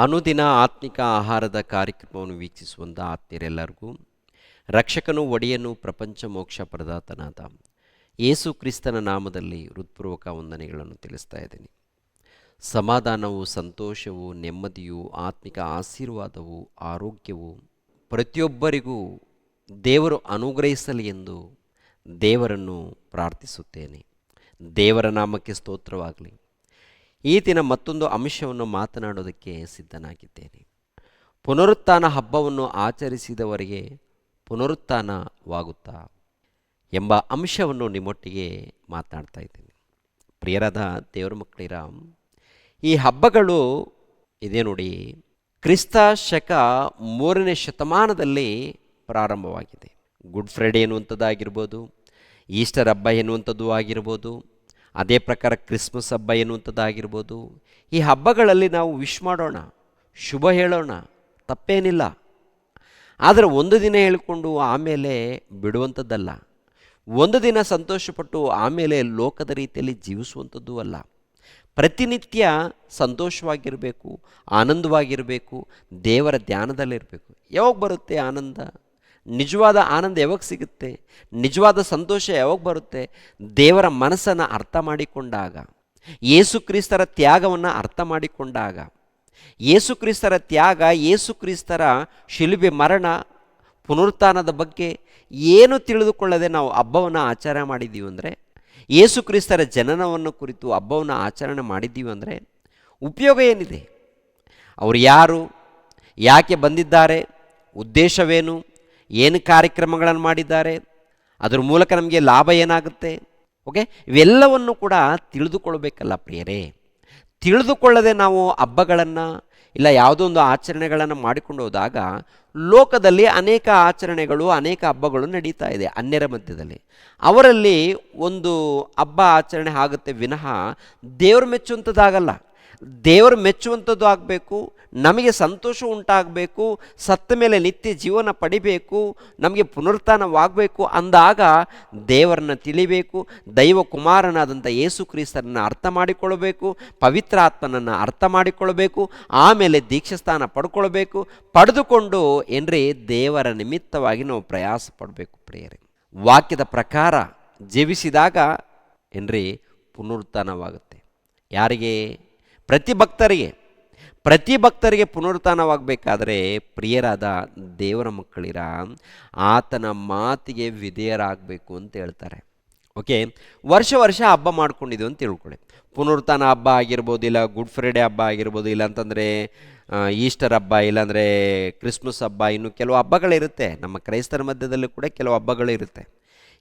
ಅನುದಿನ ಆತ್ಮಿಕ ಆಹಾರದ ಕಾರ್ಯಕ್ರಮವನ್ನು ವೀಕ್ಷಿಸುವಂಥ ಆತ್ಮೀಯರೆಲ್ಲರಿಗೂ ರಕ್ಷಕನು ಒಡೆಯನು ಪ್ರಪಂಚ ಮೋಕ್ಷ ಪ್ರದಾತನಾದ ಯೇಸು ಕ್ರಿಸ್ತನ ನಾಮದಲ್ಲಿ ಹೃತ್ಪೂರ್ವಕ ವಂದನೆಗಳನ್ನು ತಿಳಿಸ್ತಾ ಇದ್ದೀನಿ. ಸಮಾಧಾನವು, ಸಂತೋಷವು, ನೆಮ್ಮದಿಯು, ಆತ್ಮಿಕ ಆಶೀರ್ವಾದವು, ಆರೋಗ್ಯವು ಪ್ರತಿಯೊಬ್ಬರಿಗೂ ದೇವರು ಅನುಗ್ರಹಿಸಲಿ ಎಂದು ದೇವರನ್ನು ಪ್ರಾರ್ಥಿಸುತ್ತೇನೆ. ದೇವರ ನಾಮಕ್ಕೆ ಸ್ತೋತ್ರವಾಗಲಿ. ಈ ದಿನ ಮತ್ತೊಂದು ಅಂಶವನ್ನು ಮಾತನಾಡೋದಕ್ಕೆ ಸಿದ್ಧನಾಗಿದ್ದೇನೆ. ಪುನರುತ್ಥಾನ ಹಬ್ಬವನ್ನು ಆಚರಿಸಿದವರಿಗೆ ಪುನರುತ್ಥಾನವಾಗುತ್ತಾ ಎಂಬ ಅಂಶವನ್ನು ನಿಮ್ಮೊಟ್ಟಿಗೆ ಮಾತನಾಡ್ತಾ ಇದ್ದೇನೆ. ಪ್ರಿಯರಾದ ದೇವರ ಮಕ್ಕಳಿರ, ಈ ಹಬ್ಬಗಳು ಇದೆ ನೋಡಿ, ಕ್ರಿಸ್ತ ಶಕ 3ನೇ ಶತಮಾನದಲ್ಲಿ ಪ್ರಾರಂಭವಾಗಿದೆ. ಗುಡ್ ಫ್ರೈಡೆ ಎನ್ನುವಂಥದ್ದಾಗಿರ್ಬೋದು, ಈಸ್ಟರ್ ಹಬ್ಬ ಎನ್ನುವಂಥದ್ದು ಆಗಿರ್ಬೋದು, ಅದೇ ಪ್ರಕಾರ ಕ್ರಿಸ್ಮಸ್ ಹಬ್ಬ ಎನ್ನುವಂಥದ್ದಾಗಿರ್ಬೋದು. ಈ ಹಬ್ಬಗಳಲ್ಲಿ ನಾವು ವಿಶ್ ಮಾಡೋಣ, ಶುಭ ಹೇಳೋಣ, ತಪ್ಪೇನಿಲ್ಲ. ಆದರೆ ಒಂದು ದಿನ ಹೇಳಿಕೊಂಡು ಆಮೇಲೆ ಬಿಡುವಂಥದ್ದಲ್ಲ. ಒಂದು ದಿನ ಸಂತೋಷಪಟ್ಟು ಆಮೇಲೆ ಲೋಕದ ರೀತಿಯಲ್ಲಿ ಜೀವಿಸುವಂಥದ್ದು ಅಲ್ಲ. ಪ್ರತಿನಿತ್ಯ ಸಂತೋಷವಾಗಿರಬೇಕು, ಆನಂದವಾಗಿರಬೇಕು, ದೇವರ ಧ್ಯಾನದಲ್ಲಿರಬೇಕು. ಯಾವಾಗ ಬರುತ್ತೆ ಆನಂದ? ನಿಜವಾದ ಆನಂದ ಯಾವಾಗ ಸಿಗುತ್ತೆ? ನಿಜವಾದ ಸಂತೋಷ ಯಾವಾಗ ಬರುತ್ತೆ? ದೇವರ ಮನಸ್ಸನ್ನು ಅರ್ಥ ಮಾಡಿಕೊಂಡಾಗ, ಯೇಸು ಕ್ರಿಸ್ತರ ತ್ಯಾಗವನ್ನು ಅರ್ಥ ಮಾಡಿಕೊಂಡಾಗ, ಯೇಸು ಕ್ರಿಸ್ತರ ತ್ಯಾಗ, ಯೇಸು ಕ್ರಿಸ್ತರ ಶಿಲುಬೆ ಮರಣ, ಪುನರುತ್ಥಾನದ ಬಗ್ಗೆ ಏನು ತಿಳಿದುಕೊಳ್ಳದೆ ನಾವು ಹಬ್ಬವನ್ನು ಆಚರಣೆ ಮಾಡಿದ್ದೀವಿ ಅಂದರೆ, ಯೇಸು ಕ್ರಿಸ್ತರ ಜನನವನ್ನು ಕುರಿತು ಹಬ್ಬವನ್ನು ಆಚರಣೆ ಮಾಡಿದ್ದೀವಿ ಅಂದರೆ ಉಪಯೋಗ ಏನಿದೆ? ಅವರು ಯಾರು, ಯಾಕೆ ಬಂದಿದ್ದಾರೆ, ಉದ್ದೇಶವೇನು, ಏನು ಕಾರ್ಯಕ್ರಮಗಳನ್ನು ಮಾಡಿದ್ದಾರೆ, ಅದರ ಮೂಲಕ ನಮಗೆ ಲಾಭ ಏನಾಗುತ್ತೆ, ಓಕೆ, ಇವೆಲ್ಲವನ್ನು ಕೂಡ ತಿಳಿದುಕೊಳ್ಬೇಕಲ್ಲ ಪ್ರಿಯರೇ. ತಿಳಿದುಕೊಳ್ಳದೆ ನಾವು ಹಬ್ಬಗಳನ್ನು ಇಲ್ಲ ಯಾವುದೋ ಒಂದು ಆಚರಣೆಗಳನ್ನು ಮಾಡಿಕೊಂಡು ಹೋದಾಗ ಲೋಕದಲ್ಲಿ ಅನೇಕ ಆಚರಣೆಗಳು, ಅನೇಕ ಹಬ್ಬಗಳು ನಡೀತಾ ಇದೆ ಅನ್ಯರ ಮಧ್ಯದಲ್ಲಿ. ಅವರಲ್ಲಿ ಒಂದು ಹಬ್ಬ ಆಚರಣೆ ಆಗುತ್ತೆ ವಿನಃ ದೇವರು ಮೆಚ್ಚುವಂಥದ್ದಾಗಲ್ಲ. ದೇವರು ಮೆಚ್ಚುವಂಥದ್ದು ಆಗಬೇಕು, ನಮಗೆ ಸಂತೋಷ ಉಂಟಾಗಬೇಕು, ಸತ್ತ ಮೇಲೆ ನಿತ್ಯ ಜೀವನ ಪಡಿಬೇಕು, ನಮಗೆ ಪುನರುತ್ಥಾನವಾಗಬೇಕು ಅಂದಾಗ ದೇವರನ್ನು ತಿಳಿಬೇಕು, ದೈವ ಕುಮಾರನಾದಂಥ ಯೇಸು ಕ್ರಿಸ್ತರನ್ನು ಅರ್ಥ ಮಾಡಿಕೊಳ್ಳಬೇಕು, ಪವಿತ್ರ ಆತ್ಮನನ್ನು ಅರ್ಥ ಮಾಡಿಕೊಳ್ಳಬೇಕು, ಆಮೇಲೆ ದೀಕ್ಷಾಸ್ಥಾನ ಪಡ್ಕೊಳ್ಬೇಕು. ಪಡೆದುಕೊಂಡು ಏನ್ರಿ ದೇವರ ನಿಮಿತ್ತವಾಗಿ ನಾವು ಪ್ರಯಾಸ ಪಡಬೇಕು ಪ್ರಿಯರೇ. ವಾಕ್ಯದ ಪ್ರಕಾರ ಜೀವಿಸಿದಾಗ ಏನ್ರಿ ಪುನರುತ್ಥಾನವಾಗುತ್ತೆ. ಯಾರಿಗೆ? ಪ್ರತಿ ಭಕ್ತರಿಗೆ ಪುನರುತ್ಥಾನವಾಗಬೇಕಾದ್ರೆ ಪ್ರಿಯರಾದ ದೇವರ ಮಕ್ಕಳಿರ ಆತನ ಮಾತಿಗೆ ವಿಧೇಯರಾಗಬೇಕು ಅಂತ ಹೇಳ್ತಾರೆ. ಓಕೆ, ವರ್ಷ ಹಬ್ಬ ಮಾಡ್ಕೊಂಡಿದ್ದೀವಿ ಅಂತ ತಿಳ್ಕೊಳ್ಳಿ. ಪುನರುತ್ಥಾನ ಹಬ್ಬ ಆಗಿರ್ಬೋದು, ಇಲ್ಲ ಗುಡ್ ಫ್ರೈಡೆ ಹಬ್ಬ ಆಗಿರ್ಬೋದು, ಇಲ್ಲಾಂತಂದರೆ ಈಸ್ಟರ್ ಹಬ್ಬ, ಇಲ್ಲಾಂದರೆ ಕ್ರಿಸ್ಮಸ್ ಹಬ್ಬ, ಇನ್ನು ಕೆಲವು ಹಬ್ಬಗಳಿರುತ್ತೆ. ನಮ್ಮ ಕ್ರೈಸ್ತರ ಮಧ್ಯದಲ್ಲೂ ಕೂಡ ಕೆಲವು ಹಬ್ಬಗಳಿರುತ್ತೆ.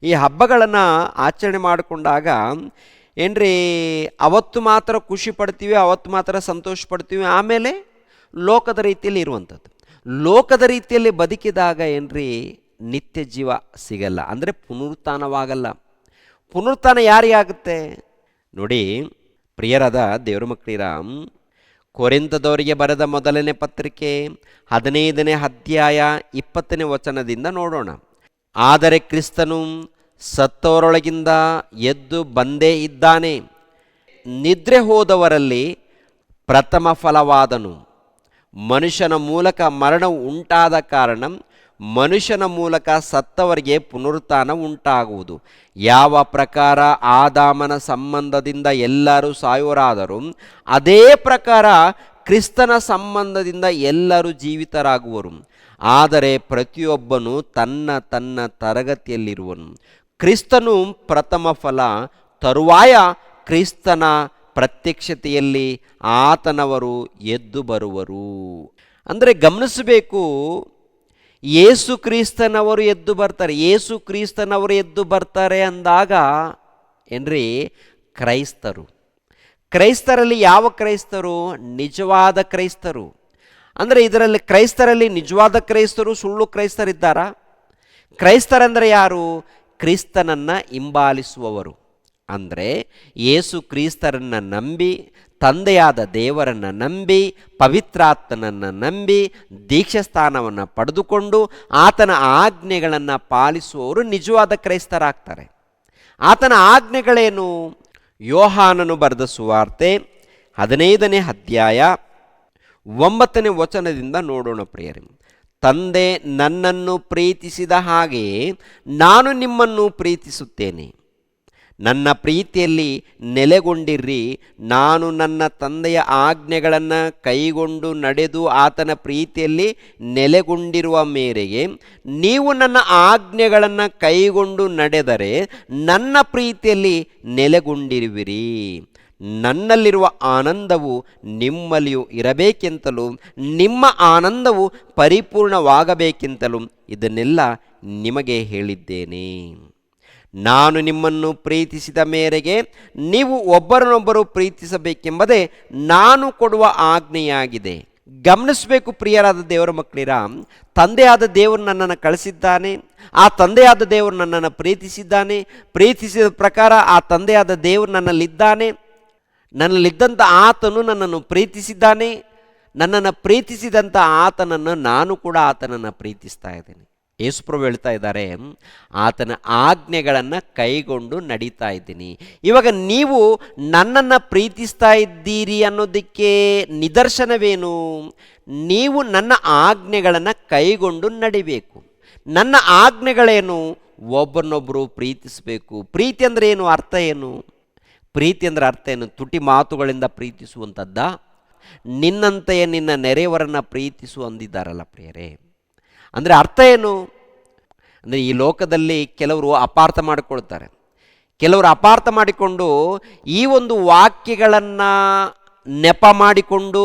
ಈ ಹಬ್ಬಗಳನ್ನು ಆಚರಣೆ ಮಾಡಿಕೊಂಡಾಗ ಏನ್ರಿ ಅವತ್ತು ಮಾತ್ರ ಖುಷಿ ಪಡ್ತೀವಿ, ಅವತ್ತು ಮಾತ್ರ ಸಂತೋಷ ಪಡ್ತೀವಿ, ಆಮೇಲೆ ಲೋಕದ ರೀತಿಯಲ್ಲಿ ಇರುವಂಥದ್ದು. ಲೋಕದ ರೀತಿಯಲ್ಲಿ ಬದುಕಿದಾಗ ಏನ್ರಿ ನಿತ್ಯ ಜೀವ ಸಿಗಲ್ಲ, ಅಂದರೆ ಪುನರುತ್ಥಾನವಾಗಲ್ಲ. ಪುನರುತ್ಥಾನ ಯಾರಿಗಾಗುತ್ತೆ ನೋಡಿ ಪ್ರಿಯರಾದ ದೇವರ ಮಕ್ಕಳಿರ, ಕೊರಿಂಥದವರಿಗೆ ಬರೆದ ಮೊದಲನೇ ಪತ್ರಿಕೆ 15ನೇ ಅಧ್ಯಾಯ 20ನೇ ವಚನದಿಂದ ನೋಡೋಣ. ಆದರೆ ಕ್ರಿಸ್ತನು ಸತ್ತವರೊಳಗಿಂದ ಎದ್ದು ಬಂದೇ ಇದ್ದಾನೆ, ನಿದ್ರೆ ಹೋದವರಲ್ಲಿ ಪ್ರಥಮ ಫಲವಾದನು. ಮನುಷ್ಯನ ಮೂಲಕ ಮರಣವು ಉಂಟಾದ ಕಾರಣ ಮನುಷ್ಯನ ಮೂಲಕ ಸತ್ತವರಿಗೆ ಪುನರುತ್ಥಾನ ಉಂಟಾಗುವುದು. ಯಾವ ಪ್ರಕಾರ ಆದಾಮನ ಸಂಬಂಧದಿಂದ ಎಲ್ಲರೂ ಸಾಯುವರಾದರೂ ಅದೇ ಪ್ರಕಾರ ಕ್ರಿಸ್ತನ ಸಂಬಂಧದಿಂದ ಎಲ್ಲರೂ ಜೀವಿತರಾಗುವರು. ಆದರೆ ಪ್ರತಿಯೊಬ್ಬನು ತನ್ನ ತನ್ನ ತರಗತಿಯಲ್ಲಿರುವನು. ಕ್ರಿಸ್ತನು ಪ್ರಥಮ ಫಲ, ತರುವಾಯ ಕ್ರಿಸ್ತನ ಪ್ರತ್ಯಕ್ಷತೆಯಲ್ಲಿ ಆತನವರು ಎದ್ದು ಬರುವರು. ಅಂದರೆ ಗಮನಿಸಬೇಕು, ಯೇಸು ಕ್ರಿಸ್ತನವರು ಎದ್ದು ಬರ್ತಾರೆ. ಯೇಸು ಕ್ರಿಸ್ತನವರು ಎದ್ದು ಬರ್ತಾರೆ ಅಂದಾಗ ಏನ್ರಿ ಕ್ರೈಸ್ತರಲ್ಲಿ ಯಾವ ಕ್ರೈಸ್ತರು? ನಿಜವಾದ ಕ್ರೈಸ್ತರು. ಅಂದರೆ ಇದರಲ್ಲಿ ಕ್ರೈಸ್ತರಲ್ಲಿ ನಿಜವಾದ ಕ್ರೈಸ್ತರು, ಸುಳ್ಳು ಕ್ರೈಸ್ತರಿದ್ದಾರಾ? ಕ್ರೈಸ್ತರಂದರೆ ಯಾರು? ಕ್ರಿಸ್ತನನ್ನು ಹಿಂಬಾಲಿಸುವವರು. ಅಂದರೆ ಯೇಸು ಕ್ರಿಸ್ತರನ್ನು ನಂಬಿ, ತಂದೆಯಾದ ದೇವರನ್ನು ನಂಬಿ, ಪವಿತ್ರಾತ್ಮನನ್ನು ನಂಬಿ, ದೀಕ್ಷಾಸ್ಥಾನವನ್ನು ಪಡೆದುಕೊಂಡು ಆತನ ಆಜ್ಞೆಗಳನ್ನು ಪಾಲಿಸುವವರು ನಿಜವಾದ ಕ್ರೈಸ್ತರಾಗ್ತಾರೆ. ಆತನ ಆಜ್ಞೆಗಳೇನು? ಯೋಹಾನನು ಬರೆದ ಸುವಾರ್ತೆ 15ನೇ ಅಧ್ಯಾಯ 9ನೇ ವಚನದಿಂದ ನೋಡೋಣ ಪ್ರಿಯರೇ. ತಂದೆ ನನ್ನನ್ನು ಪ್ರೀತಿಸಿದ ಹಾಗೆಯೇ ನಾನು ನಿಮ್ಮನ್ನು ಪ್ರೀತಿಸುತ್ತೇನೆ. ನನ್ನ ಪ್ರೀತಿಯಲ್ಲಿ ನೆಲೆಗೊಂಡಿರ್ರಿ. ನಾನು ನನ್ನ ತಂದೆಯ ಆಜ್ಞೆಗಳನ್ನು ಕೈಗೊಂಡು ನಡೆದು ಆತನ ಪ್ರೀತಿಯಲ್ಲಿ ನೆಲೆಗೊಂಡಿರುವ ಮೇರೆಗೆ ನೀವು ನನ್ನ ಆಜ್ಞೆಗಳನ್ನು ಕೈಗೊಂಡು ನಡೆದರೆ ನನ್ನ ಪ್ರೀತಿಯಲ್ಲಿ ನೆಲೆಗೊಂಡಿರುವಿರಿ. ನನ್ನಲ್ಲಿರುವ ಆನಂದವು ನಿಮ್ಮಲ್ಲಿಯೂ ಇರಬೇಕೆಂತಲೂ ನಿಮ್ಮ ಆನಂದವು ಪರಿಪೂರ್ಣವಾಗಬೇಕೆಂತಲೂ ಇದನ್ನೆಲ್ಲ ನಿಮಗೆ ಹೇಳಿದ್ದೇನೆ. ನಾನು ನಿಮ್ಮನ್ನು ಪ್ರೀತಿಸಿದ ಮೇರೆಗೆ ನೀವು ಒಬ್ಬರನ್ನೊಬ್ಬರು ಪ್ರೀತಿಸಬೇಕೆಂಬುದೇ ನಾನು ಕೊಡುವ ಆಜ್ಞೆಯಾಗಿದೆ. ಗಮನಿಸಬೇಕು ಪ್ರಿಯರಾದ ದೇವರ ಮಕ್ಕಳಿರ, ತಂದೆಯಾದ ದೇವರು ನನ್ನನ್ನು ಕಳಿಸಿದ್ದಾನೆ. ಆ ತಂದೆಯಾದ ದೇವರು ನನ್ನನ್ನು ಪ್ರೀತಿಸಿದ್ದಾನೆ. ಪ್ರೀತಿಸಿದ ಪ್ರಕಾರ ಆ ತಂದೆಯಾದ ದೇವರು ನನ್ನಲ್ಲಿದ್ದಾನೆ. ನನ್ನಲ್ಲಿದ್ದಂಥ ಆತನು ನನ್ನನ್ನು ಪ್ರೀತಿಸಿದ್ದಾನೆ. ನನ್ನನ್ನು ಪ್ರೀತಿಸಿದಂಥ ಆತನನ್ನು ನಾನು ಕೂಡ ಆತನನ್ನು ಪ್ರೀತಿಸ್ತಾ ಇದ್ದೇನೆ. ಯೇಸುಪ್ರಭು ಹೇಳ್ತಾ ಇದ್ದಾರೆ, ಆತನ ಆಜ್ಞೆಗಳನ್ನು ಕೈಗೊಂಡು ನಡೀತಾ ಇದ್ದೀನಿ. ಇವಾಗ ನೀವು ನನ್ನನ್ನು ಪ್ರೀತಿಸ್ತಾ ಇದ್ದೀರಿ ಅನ್ನೋದಕ್ಕೆ ನಿದರ್ಶನವೇನು? ನೀವು ನನ್ನ ಆಜ್ಞೆಗಳನ್ನು ಕೈಗೊಂಡು ನಡಿಬೇಕು. ನನ್ನ ಆಜ್ಞೆಗಳೇನು? ಒಬ್ಬರನ್ನೊಬ್ಬರು ಪ್ರೀತಿಸಬೇಕು. ಪ್ರೀತಿ ಅಂದರೆ ಏನು? ಅರ್ಥ ಏನು? ಪ್ರೀತಿ ಅಂದರೆ ಅರ್ಥ ಏನು? ತುಟಿ ಮಾತುಗಳಿಂದ ಪ್ರೀತಿಸುವಂಥದ್ದ? ನಿನ್ನಂತೆಯೇ ನಿನ್ನ ನೆರೆಯವರನ್ನು ಪ್ರೀತಿಸು ಅಂದಿದ್ದಾರಲ್ಲ ಪ್ರಿಯರೇ. ಅಂದರೆ ಅರ್ಥ ಏನು? ಅಂದರೆ ಈ ಲೋಕದಲ್ಲಿ ಕೆಲವರು ಅಪಾರ್ಥ ಮಾಡಿಕೊಳ್ತಾರೆ. ಕೆಲವರು ಅಪಾರ್ಥ ಮಾಡಿಕೊಂಡು ಈ ಒಂದು ವಾಕ್ಯಗಳನ್ನು ನೆಪ ಮಾಡಿಕೊಂಡು,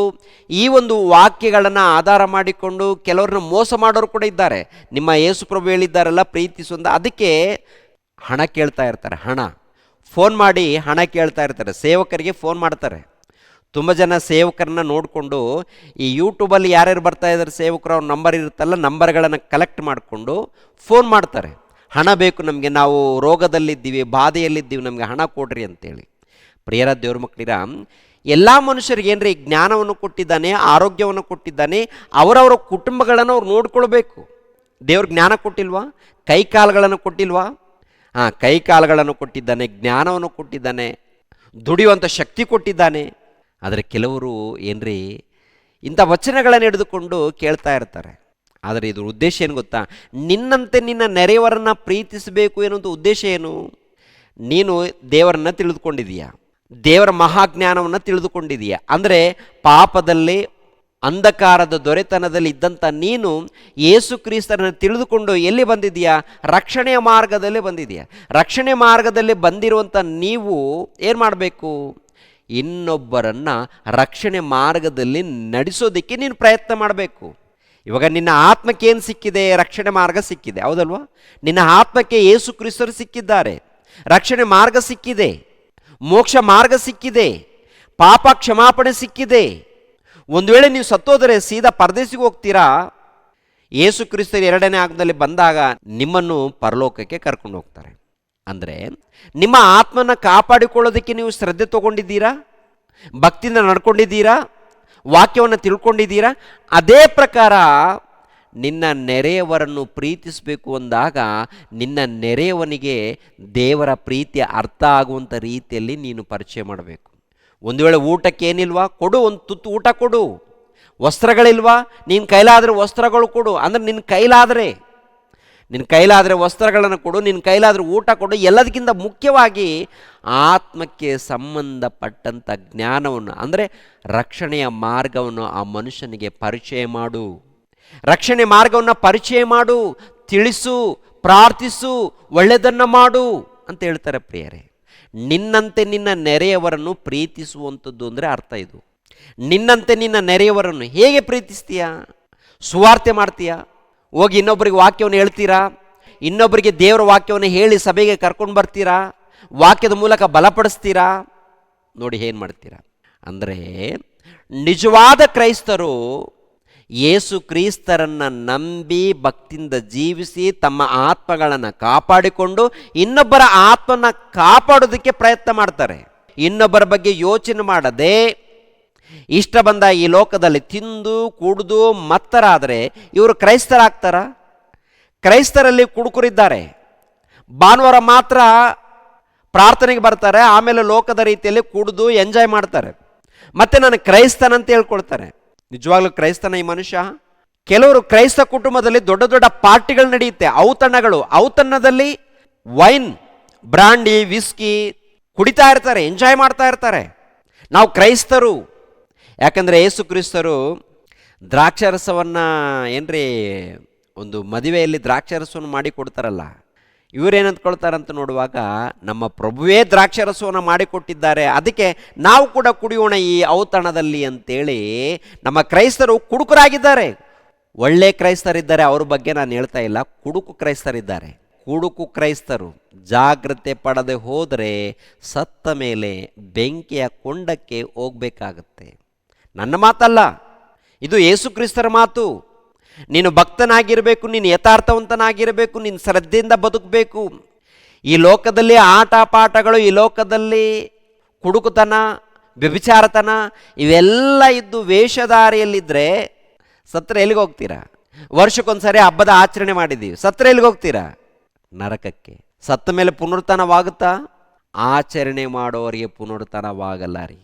ಈ ಒಂದು ವಾಕ್ಯಗಳನ್ನು ಆಧಾರ ಮಾಡಿಕೊಂಡು ಕೆಲವ್ರನ್ನ ಮೋಸ ಮಾಡೋರು ಕೂಡ ಇದ್ದಾರೆ. ನಿಮ್ಮ ಯೇಸುಪ್ರಭು ಹೇಳಿದ್ದಾರಲ್ಲ ಪ್ರೀತಿಸು ಅಂತ, ಅದಕ್ಕೆ ಹಣ ಕೇಳ್ತಾ ಇರ್ತಾರೆ. ಹಣ ಫೋನ್ ಮಾಡಿ ಹಣ ಕೇಳ್ತಾ ಇರ್ತಾರೆ. ಸೇವಕರಿಗೆ ಫೋನ್ ಮಾಡ್ತಾರೆ. ತುಂಬ ಜನ ಸೇವಕರನ್ನ ನೋಡಿಕೊಂಡು ಈ ಯೂಟ್ಯೂಬಲ್ಲಿ ಯಾರ್ಯಾರು ಬರ್ತಾ ಇದ್ದಾರೆ ಸೇವಕರು, ಅವ್ರ ನಂಬರ್ ಇರುತ್ತಲ್ಲ, ನಂಬರ್ಗಳನ್ನು ಕಲೆಕ್ಟ್ ಮಾಡಿಕೊಂಡು ಫೋನ್ ಮಾಡ್ತಾರೆ. ಹಣ ಬೇಕು ನಮಗೆ, ನಾವು ರೋಗದಲ್ಲಿದ್ದೀವಿ, ಬಾಧೆಯಲ್ಲಿದ್ದೀವಿ, ನಮಗೆ ಹಣ ಕೊಡ್ರಿ ಅಂತೇಳಿ. ಪ್ರಿಯರ ದೇವ್ರ ಮಕ್ಕಳಿರ, ಎಲ್ಲ ಮನುಷ್ಯರಿಗೆ ಏನ್ರಿ ಜ್ಞಾನವನ್ನು ಕೊಟ್ಟಿದ್ದಾನೆ, ಆರೋಗ್ಯವನ್ನು ಕೊಟ್ಟಿದ್ದಾನೆ. ಅವರವರ ಕುಟುಂಬಗಳನ್ನು ಅವ್ರು ನೋಡ್ಕೊಳ್ಬೇಕು. ದೇವ್ರ ಜ್ಞಾನ ಕೊಟ್ಟಿಲ್ವಾ? ಕೈ ಕಾಲುಗಳನ್ನು ಕೊಟ್ಟಿಲ್ವಾ? ಕೈ ಕಾಲುಗಳನ್ನು ಕೊಟ್ಟಿದ್ದಾನೆ, ಜ್ಞಾನವನ್ನು ಕೊಟ್ಟಿದ್ದಾನೆ, ದುಡಿಯುವಂಥ ಶಕ್ತಿ ಕೊಟ್ಟಿದ್ದಾನೆ. ಆದರೆ ಕೆಲವರು ಏನ್ರಿ ಇಂಥ ವಚನಗಳನ್ನು ಹಿಡಿದುಕೊಂಡು ಕೇಳ್ತಾ ಇರ್ತಾರೆ. ಆದರೆ ಇದ್ರ ಉದ್ದೇಶ ಏನು ಗೊತ್ತಾ? ನಿನ್ನಂತೆ ನಿನ್ನ ನೆರೆಯವರನ್ನು ಪ್ರೀತಿಸಬೇಕು ಎನ್ನುವಂಥ ಉದ್ದೇಶ ಏನು? ನೀನು ದೇವರನ್ನು ತಿಳಿದುಕೊಂಡಿದೀಯಾ, ದೇವರ ಮಹಾಜ್ಞಾನವನ್ನು ತಿಳಿದುಕೊಂಡಿದೀಯಾ. ಅಂದರೆ ಪಾಪದಲ್ಲಿ ಅಂಧಕಾರದ ದೊರೆತನದಲ್ಲಿ ಇದ್ದಂಥ ನೀನು ಯೇಸು ಕ್ರಿಸ್ತರನ್ನು ತಿಳಿದುಕೊಂಡು ಎಲ್ಲಿ ಬಂದಿದೆಯಾ? ರಕ್ಷಣೆಯ ಮಾರ್ಗದಲ್ಲಿ ಬಂದಿದೆಯಾ. ರಕ್ಷಣೆ ಮಾರ್ಗದಲ್ಲಿ ಬಂದಿರುವಂಥ ನೀವು ಏನು ಮಾಡಬೇಕು? ಇನ್ನೊಬ್ಬರನ್ನು ರಕ್ಷಣೆ ಮಾರ್ಗದಲ್ಲಿ ನಡೆಸೋದಕ್ಕೆ ನೀನು ಪ್ರಯತ್ನ ಮಾಡಬೇಕು. ಇವಾಗ ನಿನ್ನ ಆತ್ಮಕ್ಕೆ ಏನು ಸಿಕ್ಕಿದೆ? ರಕ್ಷಣೆ ಮಾರ್ಗ ಸಿಕ್ಕಿದೆ, ಹೌದಲ್ವಾ? ನಿನ್ನ ಆತ್ಮಕ್ಕೆ ಯೇಸು ಕ್ರಿಸ್ತರು ಸಿಕ್ಕಿದ್ದಾರೆ, ರಕ್ಷಣೆ ಮಾರ್ಗ ಸಿಕ್ಕಿದೆ, ಮೋಕ್ಷ ಮಾರ್ಗ ಸಿಕ್ಕಿದೆ, ಪಾಪ ಕ್ಷಮಾಪಣೆ ಸಿಕ್ಕಿದೆ. ಒಂದು ವೇಳೆ ನೀವು ಸತ್ತೋದರೆ ಸೀದಾ ಪರದೇಶಿಗೆ ಹೋಗ್ತೀರಾ. ಯೇಸು ಕ್ರಿಸ್ತರು 2ನೇ ಆಗಮನದಲ್ಲಿ ಬಂದಾಗ ನಿಮ್ಮನ್ನು ಪರಲೋಕಕ್ಕೆ ಕರ್ಕೊಂಡು ಹೋಗ್ತಾರೆ. ಅಂದರೆ ನಿಮ್ಮ ಆತ್ಮನ ಕಾಪಾಡಿಕೊಳ್ಳೋದಕ್ಕೆ ನೀವು ಶ್ರದ್ಧೆ ತಗೊಂಡಿದ್ದೀರಾ, ಭಕ್ತಿಯಿಂದ ನಡ್ಕೊಂಡಿದ್ದೀರಾ, ವಾಕ್ಯವನ್ನು ತಿಳ್ಕೊಂಡಿದ್ದೀರಾ. ಅದೇ ಪ್ರಕಾರ ನಿನ್ನ ನೆರೆಯವರನ್ನು ಪ್ರೀತಿಸಬೇಕು ಅಂದಾಗ ನಿನ್ನ ನೆರೆಯವನಿಗೆ ದೇವರ ಪ್ರೀತಿಯ ಅರ್ಥ ಆಗುವಂಥ ರೀತಿಯಲ್ಲಿ ನೀನು ಪರಿಚಯ ಮಾಡಬೇಕು. ಒಂದು ವೇಳೆ ಊಟಕ್ಕೆ ಏನಿಲ್ವಾ? ಕೊಡು, ಒಂದು ತುತ್ತು ಊಟ ಕೊಡು. ವಸ್ತ್ರಗಳಿಲ್ವಾ? ನಿನ್ನ ಕೈಲಾದರೆ ವಸ್ತ್ರಗಳು ಕೊಡು. ಅಂದರೆ ನಿನ್ನ ಕೈಲಾದರೆ ವಸ್ತ್ರಗಳನ್ನು ಕೊಡು, ನಿನ್ನ ಕೈಲಾದರೆ ಊಟ ಕೊಡು. ಎಲ್ಲದಕ್ಕಿಂತ ಮುಖ್ಯವಾಗಿ ಆತ್ಮಕ್ಕೆ ಸಂಬಂಧಪಟ್ಟಂಥ ಜ್ಞಾನವನ್ನು, ಅಂದರೆ ರಕ್ಷಣೆಯ ಮಾರ್ಗವನ್ನು ಆ ಮನುಷ್ಯನಿಗೆ ಪರಿಚಯ ಮಾಡು. ರಕ್ಷಣೆ ಮಾರ್ಗವನ್ನು ಪರಿಚಯ ಮಾಡು, ತಿಳಿಸು, ಪ್ರಾರ್ಥಿಸು, ಒಳ್ಳೆಯದನ್ನು ಮಾಡು ಅಂತ ಹೇಳ್ತಾರೆ ಪ್ರಿಯರೇ. ನಿನ್ನಂತೆ ನಿನ್ನ ನೆರೆಯವರನ್ನು ಪ್ರೀತಿಸುವಂಥದ್ದು ಅಂದರೆ ಅರ್ಥ ಇದು. ನಿನ್ನಂತೆ ನಿನ್ನ ನೆರೆಯವರನ್ನು ಹೇಗೆ ಪ್ರೀತಿಸ್ತೀಯಾ? ಸುವಾರ್ತೆ ಮಾಡ್ತೀಯಾ? ಹೋಗಿ ಇನ್ನೊಬ್ಬರಿಗೆ ವಾಕ್ಯವನ್ನು ಹೇಳ್ತೀರಾ? ಇನ್ನೊಬ್ಬರಿಗೆ ದೇವರ ವಾಕ್ಯವನ್ನು ಹೇಳಿ ಸಭೆಗೆ ಕರ್ಕೊಂಡು ಬರ್ತೀರಾ? ವಾಕ್ಯದ ಮೂಲಕ ಬಲಪಡಿಸ್ತೀರಾ? ನೋಡಿ ಏನು ಮಾಡ್ತೀರಾ ಅಂದರೆ, ನಿಜವಾದ ಕ್ರೈಸ್ತರು ಯೇಸು ಕ್ರಿಸ್ತರನ್ನು ನಂಬಿ ಭಕ್ತಿಯಿಂದ ಜೀವಿಸಿ ತಮ್ಮ ಆತ್ಮಗಳನ್ನು ಕಾಪಾಡಿಕೊಂಡು ಇನ್ನೊಬ್ಬರ ಆತ್ಮನ ಕಾಪಾಡೋದಕ್ಕೆ ಪ್ರಯತ್ನ ಮಾಡ್ತಾರೆ. ಇನ್ನೊಬ್ಬರ ಬಗ್ಗೆ ಯೋಚನೆ ಮಾಡದೆ ಇಷ್ಟ ಬಂದ ಈ ಲೋಕದಲ್ಲಿ ತಿಂದು ಕುಡಿದು ಮತ್ತರಾದರೆ ಇವರು ಕ್ರೈಸ್ತರಾಗ್ತಾರ? ಕ್ರೈಸ್ತರಲ್ಲಿ ಕುಡುಕರಿದ್ದಾರೆ. ಭಾನುವಾರ ಮಾತ್ರ ಪ್ರಾರ್ಥನೆಗೆ ಬರ್ತಾರೆ, ಆಮೇಲೆ ಲೋಕದ ರೀತಿಯಲ್ಲಿ ಕುಡಿದು ಎಂಜಾಯ್ ಮಾಡ್ತಾರೆ, ಮತ್ತೆ ನಾನು ಕ್ರೈಸ್ತನಂತ ಹೇಳ್ಕೊಳ್ತಾರೆ. ನಿಜವಾಗ್ಲೂ ಕ್ರೈಸ್ತನ ಈ ಮನುಷ್ಯ? ಕೆಲವರು ಕ್ರೈಸ್ತ ಕುಟುಂಬದಲ್ಲಿ ದೊಡ್ಡ ದೊಡ್ಡ ಪಾರ್ಟಿಗಳು ನಡೆಯುತ್ತೆ, ಔತಣಗಳು. ಔತಣದಲ್ಲಿ ವೈನ್, ಬ್ರಾಂಡಿ, ವಿಸ್ಕಿ ಕುಡಿತಾ ಇರ್ತಾರೆ, ಎಂಜಾಯ್ ಮಾಡ್ತಾ ಇರ್ತಾರೆ. ನಾವು ಕ್ರೈಸ್ತರು, ಯಾಕಂದರೆ ಯೇಸು ಕ್ರಿಸ್ತರು ದ್ರಾಕ್ಷಾರಸವನ್ನು ಏನ್ರಿ ಒಂದು ಮದುವೆಯಲ್ಲಿ ದ್ರಾಕ್ಷಾರಸವನ್ನು ಮಾಡಿ ಕೊಡ್ತಾರಲ್ಲ, ಇವರೇನಂತ್ಕೊಳ್ತಾರಂತ ನೋಡುವಾಗ ನಮ್ಮ ಪ್ರಭುವೇ ದ್ರಾಕ್ಷಾರಸವನ್ನು ಮಾಡಿಕೊಟ್ಟಿದ್ದಾರೆ, ಅದಕ್ಕೆ ನಾವು ಕೂಡ ಕುಡಿಯೋಣ ಈ ಔತಣದಲ್ಲಿ ಅಂತೇಳಿ ನಮ್ಮ ಕ್ರೈಸ್ತರು ಕುಡುಕರಾಗಿದ್ದಾರೆ. ಒಳ್ಳೆ ಕ್ರೈಸ್ತರಿದ್ದಾರೆ, ಅವ್ರ ಬಗ್ಗೆ ನಾನು ಹೇಳ್ತಾ ಇಲ್ಲ. ಕುಡುಕು ಕ್ರೈಸ್ತರಿದ್ದಾರೆ. ಕುಡುಕು ಕ್ರೈಸ್ತರು ಜಾಗ್ರತೆ ಪಡದೆ ಹೋದರೆ ಸತ್ತ ಮೇಲೆ ಬೆಂಕಿಯ ಕೊಂಡಕ್ಕೆ ಹೋಗಬೇಕಾಗತ್ತೆ. ನನ್ನ ಮಾತಲ್ಲ, ಇದು ಯೇಸು ಕ್ರಿಸ್ತರ ಮಾತು. ನೀನು ಭಕ್ತನಾಗಿರಬೇಕು, ನೀನು ಯಥಾರ್ಥವಂತನಾಗಿರಬೇಕು, ನೀನು ಶ್ರದ್ಧೆಯಿಂದ ಬದುಕಬೇಕು. ಈ ಲೋಕದಲ್ಲಿ ಆಟ ಪಾಠಗಳು, ಈ ಲೋಕದಲ್ಲಿ ಕುಡುಕುತನ, ವ್ಯಭಿಚಾರತನ ಇವೆಲ್ಲ ಇದ್ದು ವೇಷಧಾರಿಯಲ್ಲಿದ್ದರೆ ಸತ್ರ ಎಲ್ಲಿಗೆ ಹೋಗ್ತೀರಾ? ವರ್ಷಕ್ಕೊಂದ್ಸರಿ ಹಬ್ಬದ ಆಚರಣೆ ಮಾಡಿದ್ದೀವಿ, ಸತ್ರ ಎಲ್ಲಿಗೆ ಹೋಗ್ತೀರಾ? ನರಕಕ್ಕೆ. ಸತ್ತ ಮೇಲೆ ಪುನರುತ್ಥಾನವಾಗುತ್ತಾ? ಆಚರಣೆ ಮಾಡೋರಿಗೆ ಪುನರುತ್ಥಾನವಾಗಲ್ಲ ರೀ.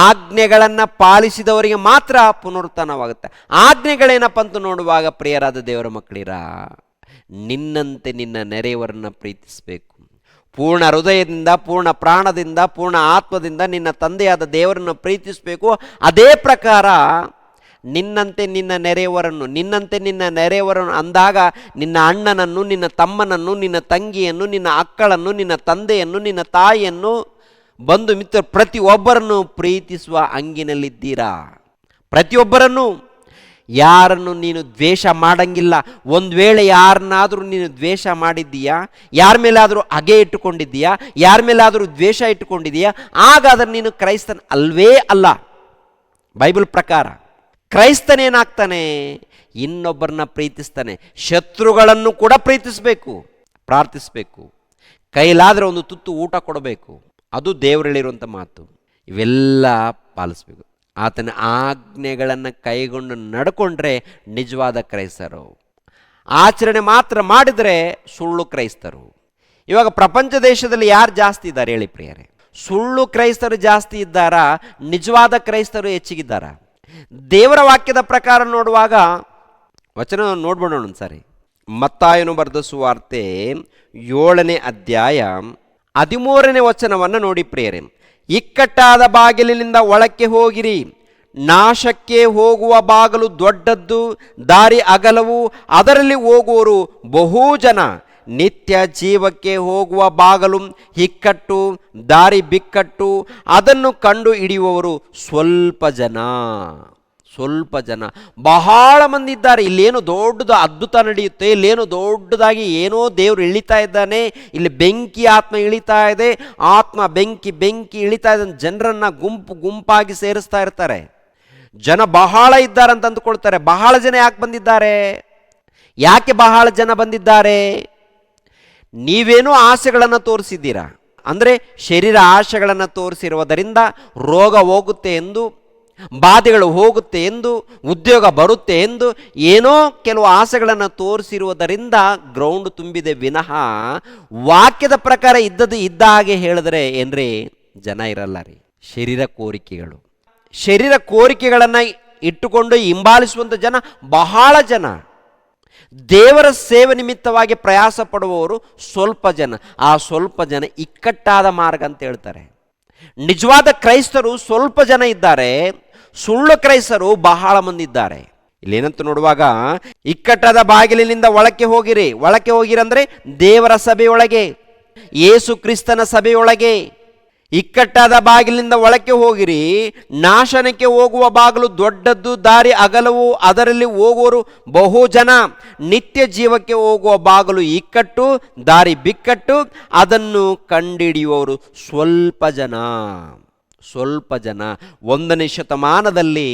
ಆಜ್ಞೆಗಳನ್ನು ಪಾಲಿಸಿದವರಿಗೆ ಮಾತ್ರ ಪುನರುತ್ಥಾನವಾಗುತ್ತೆ. ಆಜ್ಞೆಗಳೇನಪ್ಪ ಅಂತ ನೋಡುವಾಗ, ಪ್ರಿಯರಾದ ದೇವರ ಮಕ್ಕಳಿರ, ನಿನ್ನಂತೆ ನಿನ್ನ ನೆರೆಯವರನ್ನು ಪ್ರೀತಿಸಬೇಕು. ಪೂರ್ಣ ಹೃದಯದಿಂದ, ಪೂರ್ಣ ಪ್ರಾಣದಿಂದ, ಪೂರ್ಣ ಆತ್ಮದಿಂದ ನಿನ್ನ ತಂದೆಯಾದ ದೇವರನ್ನು ಪ್ರೀತಿಸಬೇಕು. ಅದೇ ಪ್ರಕಾರ ನಿನ್ನಂತೆ ನಿನ್ನ ನೆರೆಯವರನ್ನು, ನಿನ್ನಂತೆ ನಿನ್ನ ನೆರೆಯವರನ್ನು ಅಂದಾಗ ನಿನ್ನ ಅಣ್ಣನನ್ನು, ನಿನ್ನ ತಮ್ಮನನ್ನು, ನಿನ್ನ ತಂಗಿಯನ್ನು, ನಿನ್ನ ಅಕ್ಕಳನ್ನು, ನಿನ್ನ ತಂದೆಯನ್ನು, ನಿನ್ನ ತಾಯಿಯನ್ನು, ಬಂಧು ಮಿತ್ರ ಪ್ರತಿಯೊಬ್ಬರನ್ನು ಪ್ರೀತಿಸುವ ಹಂಗಿನಲ್ಲಿದ್ದೀರಾ. ಪ್ರತಿಯೊಬ್ಬರನ್ನು. ಯಾರನ್ನು ನೀನು ದ್ವೇಷ ಮಾಡಂಗಿಲ್ಲ. ಒಂದು ವೇಳೆ ಯಾರನ್ನಾದರೂ ನೀನು ದ್ವೇಷ ಮಾಡಿದ್ದೀಯಾ, ಯಾರ ಮೇಲಾದರೂ ಹಗೆ ಇಟ್ಟುಕೊಂಡಿದ್ದೀಯಾ, ಯಾರ ಮೇಲಾದರೂ ದ್ವೇಷ ಇಟ್ಟುಕೊಂಡಿದ್ದೀಯಾ, ಹಾಗಾದರೆ ನೀನು ಕ್ರೈಸ್ತನ ಅಲ್ವೇ ಅಲ್ಲ. ಬೈಬಲ್ ಪ್ರಕಾರ ಕ್ರೈಸ್ತನೇನಾಗ್ತಾನೆ? ಇನ್ನೊಬ್ಬರನ್ನ ಪ್ರೀತಿಸ್ತಾನೆ. ಶತ್ರುಗಳನ್ನು ಕೂಡ ಪ್ರೀತಿಸಬೇಕು, ಪ್ರಾರ್ಥಿಸಬೇಕು, ಕೈಲಾದರೆ ಒಂದು ತುತ್ತು ಊಟ ಕೊಡಬೇಕು. ಅದು ದೇವರು ಹೇಳಿರುವಂಥ ಮಾತು. ಇವೆಲ್ಲ ಪಾಲಿಸ್ಬೇಕು. ಆತನ ಆಜ್ಞೆಗಳನ್ನು ಕೈಗೊಂಡು ನಡ್ಕೊಂಡ್ರೆ ನಿಜವಾದ ಕ್ರೈಸ್ತರು. ಆಚರಣೆ ಮಾತ್ರ ಮಾಡಿದರೆ ಸುಳ್ಳು ಕ್ರೈಸ್ತರು. ಇವಾಗ ಪ್ರಪಂಚ ದೇಶದಲ್ಲಿ ಯಾರು ಜಾಸ್ತಿ ಇದ್ದಾರೆ ಹೇಳಿ ಪ್ರಿಯರೇ? ಸುಳ್ಳು ಕ್ರೈಸ್ತರು ಜಾಸ್ತಿ ಇದ್ದಾರಾ, ನಿಜವಾದ ಕ್ರೈಸ್ತರು ಹೆಚ್ಚಿಗಿದ್ದಾರಾ? ದೇವರ ವಾಕ್ಯದ ಪ್ರಕಾರ ನೋಡುವಾಗ ವಚನ ನೋಡ್ಬೋಣ ಒಂದ್ಸಾರಿ. ಮತ್ತಾಯನು ಬರೆದ ಸುವಾರ್ತೆ 7ನೇ ಅಧ್ಯಾಯ 13ನೇ ವಚನವನ್ನು ನೋಡಿ ಪ್ರಿಯರೇ. ಇಕ್ಕಟ್ಟಾದ ಬಾಗಿಲಿನಿಂದ ಒಳಕ್ಕೆ ಹೋಗಿರಿ, ನಾಶಕ್ಕೆ ಹೋಗುವ ಬಾಗಿಲು ದೊಡ್ಡದ್ದು, ದಾರಿ ಅಗಲವು, ಅದರಲ್ಲಿ ಹೋಗುವವರು ಬಹು ಜನ. ನಿತ್ಯ ಜೀವಕ್ಕೆ ಹೋಗುವ ಬಾಗಲು ಇಕ್ಕಟ್ಟು, ದಾರಿ ಬಿಕ್ಕಟ್ಟು, ಅದನ್ನು ಕಂಡು ಹಿಡಿಯುವವರು ಸ್ವಲ್ಪ ಜನ. ಸ್ವಲ್ಪ ಜನ, ಬಹಳ ಮಂದಿ ಇದ್ದಾರೆ. ಇಲ್ಲೇನೋ ದೊಡ್ಡದು ಅದ್ಭುತ ನಡೆಯುತ್ತೆ, ಇಲ್ಲೇನೋ ದೊಡ್ಡದಾಗಿ ಏನೋ ದೇವರು ಇಳಿತಾ ಇದ್ದಾನೆ, ಇಲ್ಲಿ ಬೆಂಕಿ ಆತ್ಮ ಇಳಿತಾ ಇದೆ, ಆತ್ಮ ಬೆಂಕಿ ಇಳಿತಾ ಇದೆ, ಜನರನ್ನು ಗುಂಪಾಗಿ ಸೇರಿಸ್ತಾ ಇರ್ತಾರೆ. ಜನ ಬಹಳ ಇದ್ದಾರೆ ಅಂತ ಅಂದುಕೊಳ್ತಾರೆ. ಬಹಳ ಜನ ಯಾಕೆ ಬಂದಿದ್ದಾರೆ? ಯಾಕೆ ಬಹಳ ಜನ ಬಂದಿದ್ದಾರೆ? ನೀವೇನೋ ಆಸೆಗಳನ್ನು ತೋರಿಸಿದ್ದೀರಾ, ಅಂದರೆ ಶರೀರ ಆಶೆಗಳನ್ನು ತೋರಿಸಿರುವುದರಿಂದ ರೋಗ ಹೋಗುತ್ತೆ ಎಂದು, ಬಾಧೆಗಳು ಹೋಗುತ್ತೆ ಎಂದು, ಉದ್ಯೋಗ ಬರುತ್ತೆ ಎಂದು ಏನೋ ಕೆಲವು ಆಸೆಗಳನ್ನು ತೋರಿಸಿರುವುದರಿಂದ ಗ್ರೌಂಡ್ ತುಂಬಿದೆ ವಿನಃ ವಾಕ್ಯದ ಪ್ರಕಾರ ಇದ್ದದ್ದು ಇದ್ದ ಹಾಗೆ ಹೇಳಿದ್ರೆ ಏನ್ರಿ ಜನ ಇರಲ್ಲ ರೀ. ಶರೀರ ಕೋರಿಕೆಗಳನ್ನು ಇಟ್ಟುಕೊಂಡು ಹಿಂಬಾಲಿಸುವಂಥ ಜನ ಬಹಳ ಜನ. ದೇವರ ಸೇವೆ ನಿಮಿತ್ತವಾಗಿ ಪ್ರಯಾಸ ಪಡುವವರು ಸ್ವಲ್ಪ ಜನ. ಆ ಸ್ವಲ್ಪ ಜನ ಇಕ್ಕಟ್ಟಾದ ಮಾರ್ಗ ಅಂತ ಹೇಳ್ತಾರೆ. ನಿಜವಾದ ಕ್ರೈಸ್ತರು ಸ್ವಲ್ಪ ಜನ ಇದ್ದಾರೆ, ಸುಳ್ಳು ಕ್ರೈಸ್ತರು ಬಹಳ ಮಂದಿ ಇದ್ದಾರೆ. ಇಲ್ಲೇನಂತ ನೋಡುವಾಗ, ಇಕ್ಕಟ್ಟಾದ ಬಾಗಿಲಿನಿಂದ ಒಳಕ್ಕೆ ಹೋಗಿರಿ. ಒಳಕ್ಕೆ ಹೋಗಿರಂದ್ರೆ ದೇವರ ಸಭೆಯೊಳಗೆ, ಯೇಸು ಕ್ರಿಸ್ತನ ಸಭೆಯೊಳಗೆ. ಇಕ್ಕಟ್ಟಾದ ಬಾಗಿಲಿನಿಂದ ಒಳಕ್ಕೆ ಹೋಗಿರಿ, ನಾಶನಕ್ಕೆ ಹೋಗುವ ಬಾಗಿಲು ದೊಡ್ಡದ್ದು, ದಾರಿ ಅಗಲವು, ಅದರಲ್ಲಿ ಹೋಗುವರು ಬಹು ಜನ. ನಿತ್ಯ ಜೀವಕ್ಕೆ ಹೋಗುವ ಬಾಗಿಲು ಇಕ್ಕಟ್ಟು, ದಾರಿ ಬಿಕ್ಕಟ್ಟು, ಅದನ್ನು ಕಂಡುಹಿಡಿಯುವವರು ಸ್ವಲ್ಪ ಜನ. ಸ್ವಲ್ಪ ಜನ. 1ನೇ ಶತಮಾನದಲ್ಲಿ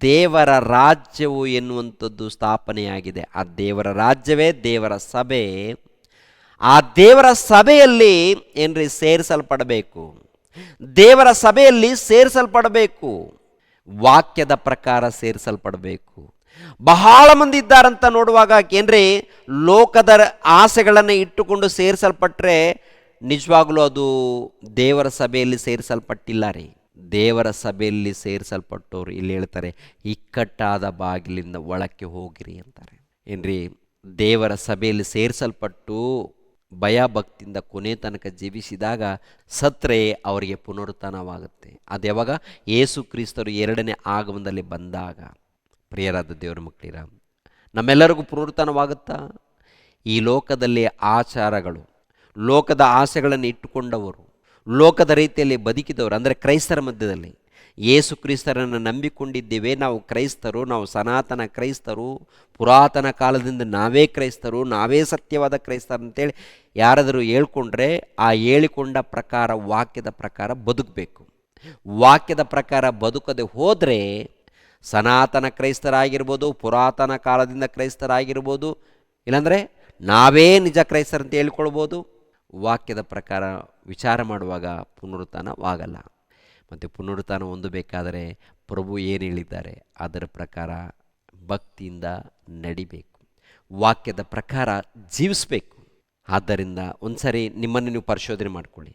ದೇವರ ರಾಜ್ಯವು ಎನ್ನುವಂಥದ್ದು ಸ್ಥಾಪನೆಯಾಗಿದೆ. ಆ ದೇವರ ರಾಜ್ಯವೇ ದೇವರ ಸಭೆ. ಆ ದೇವರ ಸಭೆಯಲ್ಲಿ ಏನ್ರಿ ಸೇರಿಸಲ್ಪಡಬೇಕು. ದೇವರ ಸಭೆಯಲ್ಲಿ ಸೇರಿಸಲ್ಪಡಬೇಕು, ವಾಕ್ಯದ ಪ್ರಕಾರ ಸೇರಿಸಲ್ಪಡಬೇಕು. ಬಹಳ ಮಂದಿ ಇದ್ದಾರಂತ ನೋಡುವಾಗ ಏನ್ರಿ ಲೋಕದ ಆಸೆಗಳನ್ನು ಇಟ್ಟುಕೊಂಡು ಸೇರಿಸಲ್ಪಟ್ರೆ ನಿಜವಾಗ್ಲೂ ಅದು ದೇವರ ಸಭೆಯಲ್ಲಿ ಸೇರಿಸಲ್ಪಟ್ಟಿಲ್ಲ ರೀ. ದೇವರ ಸಭೆಯಲ್ಲಿ ಸೇರಿಸಲ್ಪಟ್ಟವರು ಇಲ್ಲಿ ಹೇಳ್ತಾರೆ, ಇಕ್ಕಟ್ಟಾದ ಬಾಗಿಲಿಂದ ಒಳಕ್ಕೆ ಹೋಗಿರಿ ಅಂತಾರೆ. ಏನ್ರಿ, ದೇವರ ಸಭೆಯಲ್ಲಿ ಸೇರಿಸಲ್ಪಟ್ಟು ಭಯ ಭಕ್ತಿಯಿಂದ ಕೊನೆ ತನಕ ಜೀವಿಸಿದಾಗ ಸತ್ರೆ ಅವರಿಗೆ ಪುನರುತ್ಥಾನವಾಗುತ್ತೆ. ಅದು ಯಾವಾಗ? ಯೇಸು ಕ್ರಿಸ್ತರು ಎರಡನೇ ಆಗಮನದಲ್ಲಿ ಬಂದಾಗ. ಪ್ರಿಯರಾದ ದೇವರ ಮಕ್ಕಳಿರ, ನಮ್ಮೆಲ್ಲರಿಗೂ ಪುನರುತ್ಥಾನವಾಗುತ್ತಾ? ಈ ಲೋಕದಲ್ಲಿ ಆಚಾರಗಳು, ಲೋಕದ ಆಸೆಗಳನ್ನು ಇಟ್ಟುಕೊಂಡವರು, ಲೋಕದ ರೀತಿಯಲ್ಲಿ ಬದುಕಿದವರು, ಅಂದರೆ ಕ್ರೈಸ್ತರ ಮಧ್ಯದಲ್ಲಿ ಯೇಸು ಕ್ರಿಸ್ತರನ್ನು ನಂಬಿಕೊಂಡಿದ್ದೇವೆ, ನಾವು ಕ್ರೈಸ್ತರು, ನಾವು ಸನಾತನ ಕ್ರೈಸ್ತರು, ಪುರಾತನ ಕಾಲದಿಂದ ನಾವೇ ಕ್ರೈಸ್ತರು, ನಾವೇ ಸತ್ಯವಾದ ಕ್ರೈಸ್ತರು ಅಂತೇಳಿ ಯಾರಾದರೂ ಹೇಳ್ಕೊಂಡ್ರೆ ಆ ಹೇಳಿಕೊಂಡ ಪ್ರಕಾರ, ವಾಕ್ಯದ ಪ್ರಕಾರ ಬದುಕಬೇಕು. ವಾಕ್ಯದ ಪ್ರಕಾರ ಬದುಕದೆ ಹೋದರೆ ಸನಾತನ ಕ್ರೈಸ್ತರಾಗಿರ್ಬೋದು, ಪುರಾತನ ಕಾಲದಿಂದ ಕ್ರೈಸ್ತರಾಗಿರ್ಬೋದು, ಇಲ್ಲಾಂದರೆ ನಾವೇ ನಿಜ ಕ್ರೈಸ್ತರು ಅಂತ ಹೇಳ್ಕೊಳ್ಬೋದು. ವಾಕ್ಯದ ಪ್ರಕಾರ ವಿಚಾರ ಮಾಡುವಾಗ ಪುನರುತ್ಥಾನವಾಗಲ್ಲ. ಮತ್ತು ಪುನರುತ್ಥಾನ ಹೊಂದಬೇಕಾದರೆ ಪ್ರಭು ಏನು ಹೇಳಿದ್ದಾರೆ ಅದರ ಪ್ರಕಾರ ಭಕ್ತಿಯಿಂದ ನಡಿಬೇಕು, ವಾಕ್ಯದ ಪ್ರಕಾರ ಜೀವಿಸಬೇಕು. ಆದ್ದರಿಂದ ಒಂದು ಸರಿ ನಿಮ್ಮನ್ನು ನೀವು ಪರಿಶೋಧನೆ ಮಾಡಿಕೊಳ್ಳಿ,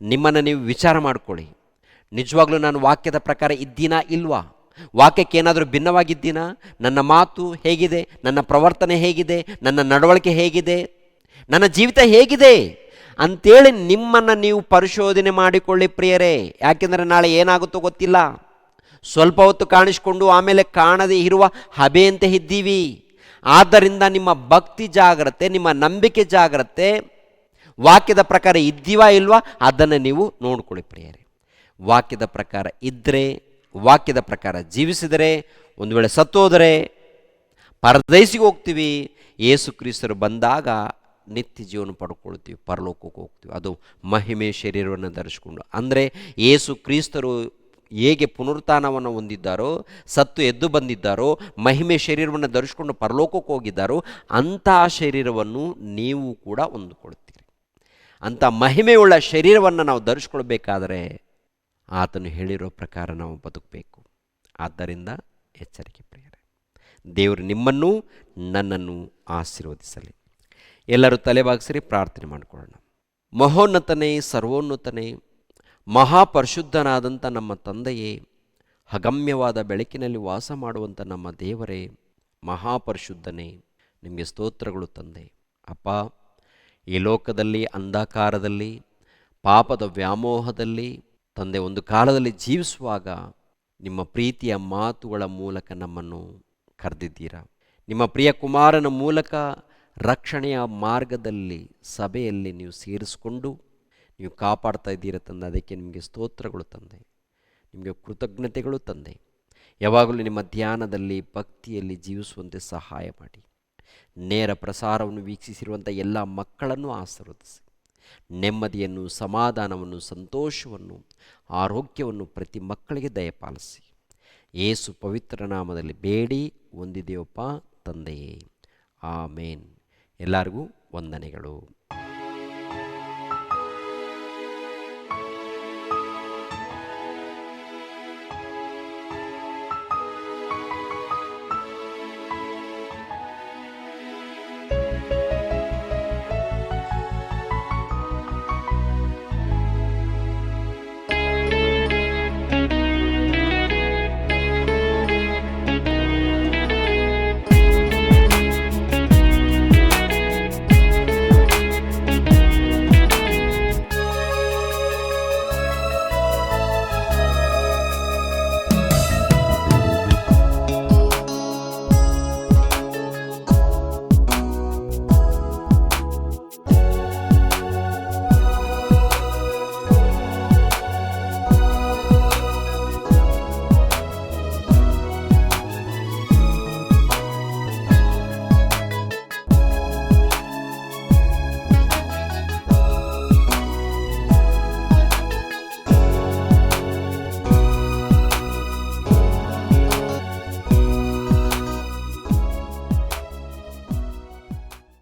ನಿಮ್ಮನ್ನು ನೀವು ವಿಚಾರ ಮಾಡಿಕೊಳ್ಳಿ. ನಿಜವಾಗ್ಲೂ ನಾನು ವಾಕ್ಯದ ಪ್ರಕಾರ ಇದ್ದೀನಾ ಇಲ್ವಾ? ವಾಕ್ಯಕ್ಕೆ ಏನಾದರೂ ಭಿನ್ನವಾಗಿದ್ದೀನಾ? ನನ್ನ ಮಾತು ಹೇಗಿದೆ? ನನ್ನ ಪ್ರವರ್ತನೆ ಹೇಗಿದೆ? ನನ್ನ ನಡವಳಿಕೆ ಹೇಗಿದೆ? ನನ್ನ ಜೀವಿತ ಹೇಗಿದೆ ಅಂಥೇಳಿ ನಿಮ್ಮನ್ನು ನೀವು ಪರಿಶೋಧನೆ ಮಾಡಿಕೊಳ್ಳಿ ಪ್ರಿಯರೇ. ಯಾಕೆಂದರೆ ನಾಳೆ ಏನಾಗುತ್ತೋ ಗೊತ್ತಿಲ್ಲ. ಸ್ವಲ್ಪ ಹೊತ್ತು ಕಾಣಿಸ್ಕೊಂಡು ಆಮೇಲೆ ಕಾಣದೇ ಇರುವ ಹಬೆಯಂತೆ ಇದ್ದೀವಿ. ಆದ್ದರಿಂದ ನಿಮ್ಮ ಭಕ್ತಿ ಜಾಗ್ರತೆ, ನಿಮ್ಮ ನಂಬಿಕೆ ಜಾಗ್ರತೆ, ವಾಕ್ಯದ ಪ್ರಕಾರ ಇದ್ದೀವಾ ಇಲ್ವಾ ಅದನ್ನು ನೀವು ನೋಡ್ಕೊಳ್ಳಿ ಪ್ರಿಯರೇ. ವಾಕ್ಯದ ಪ್ರಕಾರ ಇದ್ದರೆ, ವಾಕ್ಯದ ಪ್ರಕಾರ ಜೀವಿಸಿದರೆ, ಒಂದು ವೇಳೆ ಸತ್ತೋದರೆ ಪರದೈಸಿಗೆ ಹೋಗ್ತೀವಿ. ಯೇಸು ಕ್ರಿಸ್ತರು ಬಂದಾಗ ನಿತ್ಯ ಜೀವನ ಪಡ್ಕೊಳ್ತೀವಿ, ಪರಲೋಕಕ್ಕೆ ಹೋಗ್ತೀವಿ. ಅದು ಮಹಿಮೆ ಶರೀರವನ್ನು ಧರಿಸ್ಕೊಂಡು. ಅಂದರೆ ಯೇಸು ಕ್ರಿಸ್ತರು ಹೇಗೆ ಪುನರುತ್ಥಾನವನ್ನು ಹೊಂದಿದ್ದಾರೋ, ಸತ್ತು ಎದ್ದು ಬಂದಿದ್ದಾರೋ, ಮಹಿಮೆ ಶರೀರವನ್ನು ಧರಿಸ್ಕೊಂಡು ಪರಲೋಕಕ್ಕೆ ಹೋಗಿದ್ದಾರೋ, ಅಂತಹ ಶರೀರವನ್ನು ನೀವು ಕೂಡ ಹೊಂದಿಕೊಳ್ತೀರಿ. ಅಂಥ ಮಹಿಮೆಯುಳ್ಳ ಶರೀರವನ್ನು ನಾವು ಧರಿಸ್ಕೊಳ್ಬೇಕಾದರೆ ಆತನು ಹೇಳಿರೋ ಪ್ರಕಾರ ನಾವು ಬದುಕಬೇಕು. ಆದ್ದರಿಂದ ಎಚ್ಚರಿಕೆ ಪ್ರಿಯರೇ. ದೇವರು ನಿಮ್ಮನ್ನು ನನ್ನನ್ನು ಆಶೀರ್ವದಿಸಲಿ. ಎಲ್ಲರೂ ತಲೆಬಾಗಿಸಿರಿ, ಪ್ರಾರ್ಥನೆ ಮಾಡಿಕೊಳ್ಳೋಣ. ಮಹೋನ್ನತನೇ, ಸರ್ವೋನ್ನತನೇ, ಮಹಾಪರಿಶುದ್ಧನಾದಂಥ ನಮ್ಮ ತಂದೆಯೇ, ಅಗಮ್ಯವಾದ ಬೆಳಕಿನಲ್ಲಿ ವಾಸ ಮಾಡುವಂಥ ನಮ್ಮ ದೇವರೇ, ಮಹಾಪರಿಶುದ್ಧನೇ, ನಿಮಗೆ ಸ್ತೋತ್ರಗಳು ತಂದೆ. ಅಪ್ಪ, ಈ ಲೋಕದಲ್ಲಿ ಅಂಧಕಾರದಲ್ಲಿ ಪಾಪದ ವ್ಯಾಮೋಹದಲ್ಲಿ ತಂದೆ ಒಂದು ಕಾಲದಲ್ಲಿ ಜೀವಿಸುವಾಗ ನಿಮ್ಮ ಪ್ರೀತಿಯ ಮಾತುಗಳ ಮೂಲಕ ನಮ್ಮನ್ನು ಕರೆದಿದ್ದೀರಾ. ನಿಮ್ಮ ಪ್ರಿಯ ಕುಮಾರನ ಮೂಲಕ ರಕ್ಷಣೆಯ ಮಾರ್ಗದಲ್ಲಿ ಸಭೆಯಲ್ಲಿ ನೀವು ಸೇರಿಸಿಕೊಂಡು ನೀವು ಕಾಪಾಡ್ತಾ ಇದ್ದೀರ ತಂದೆ. ಅದಕ್ಕೆ ನಿಮಗೆ ಸ್ತೋತ್ರಗಳು ತಂದೆ, ನಿಮಗೆ ಕೃತಜ್ಞತೆಗಳು ತಂದೆ. ಯಾವಾಗಲೂ ನಿಮ್ಮ ಧ್ಯಾನದಲ್ಲಿ ಭಕ್ತಿಯಲ್ಲಿ ಜೀವಿಸುವಂತೆ ಸಹಾಯ ಮಾಡಿ. ನೇರ ಪ್ರಸಾರವನ್ನು ವೀಕ್ಷಿಸಿರುವಂಥ ಎಲ್ಲ ಮಕ್ಕಳನ್ನು ಆಶೀರ್ವದಿಸಿ. ನೆಮ್ಮದಿಯನ್ನು, ಸಮಾಧಾನವನ್ನು, ಸಂತೋಷವನ್ನು, ಆರೋಗ್ಯವನ್ನು ಪ್ರತಿ ಮಕ್ಕಳಿಗೆ ದಯಪಾಲಿಸಿ. ಯೇಸು ಪವಿತ್ರ ನಾಮದಲ್ಲಿ ಬೇಡಿ ಹೊಂದಿದೆಯಪ್ಪ ತಂದೆಯೇ, ಆಮೇನ್. ಎಲ್ಲರಿಗೂ ವಂದನೆಗಳು.